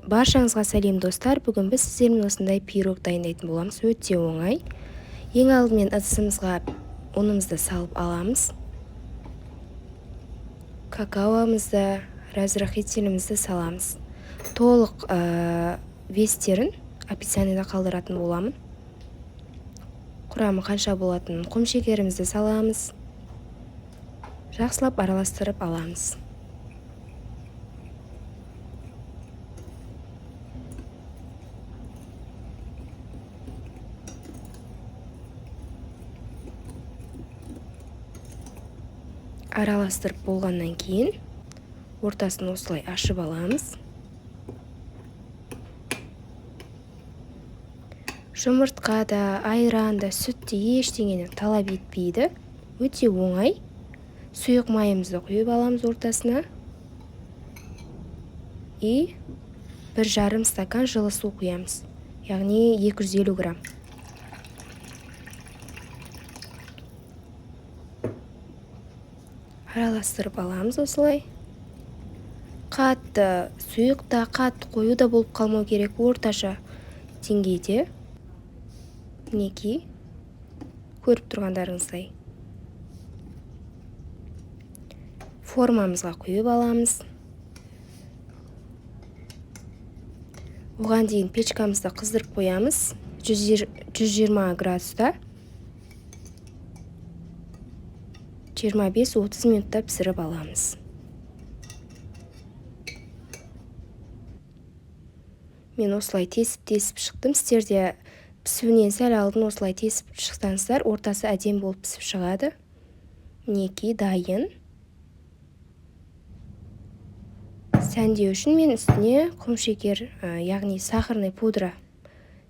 Баршаңызға сәлем достар. Бүгін біз сіздермен осындай пирог дайындайтын боламыз. Өте оңай. Ең алдымен ыдысымызға ұнымызды салып аламыз. Какаоымызды, разрыхителімізді саламыз. Толық вестерін описаниеда қалдыратын боламын. Құрамы қанша болатынын, құмшекерімізді саламыз. Жақсылап араластырып аламыз. Араластырып болғаннан кейін ортасын осылай ашып аламыз. Жұмыртқа да, айран да, сүт те ештеңені талап етпейді. Өте оңай. Сұйық майымызды құйып аламыз ортасына. И 1,5 стакан жылы су құямыз. Яғни 250 грамм. Араластырып аламыз осылай. Қатты сұйық та, қатты қою да болып қалмау керек. Орташа деңгейде. Мінекей, көріп тұрғандарыңыздай. Формамызға құйып аламыз. Оған дейін печкамызды қыздырып қоямыз. 120 градуста 25-30 минутта пісіріп аламыз. Мен осылай тесіп шықтым. Сіздерде пісуінен сәл алдын осылай тесіп шықсаңыздар, ортасы әдем болып пісіп шығады. Мінекей дайын. Сәндеу үшін мен үстіне құмшекер, яғни сахарный пудра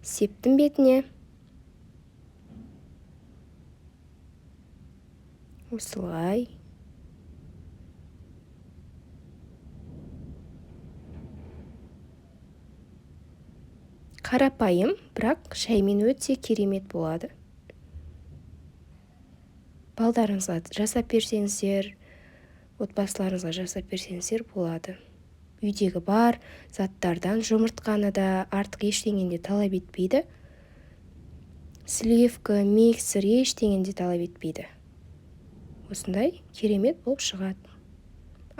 септім бетіне. Осылай. Қарапайым, бірақ шаймен өте керемет болады. Балдарыңызға жасап берсеңіздер, отбасыларыңызға жасап берсеңіздер болады. Үйдегі бар заттардан жұмыртқаны да артық ештеңені де талап етпейді. Сливка, миксер ештеңені де талап етпейді. Осындай керемет болып шығады.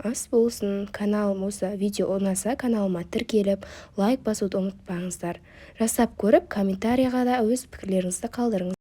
Ас болсын. Каналым осы видео ұнаса, каналыма тіркеліп, лайк басуды ұмытпаңыздар. Жасап көріп, комментарияға да өз пікірлеріңізді қалдырыңыз.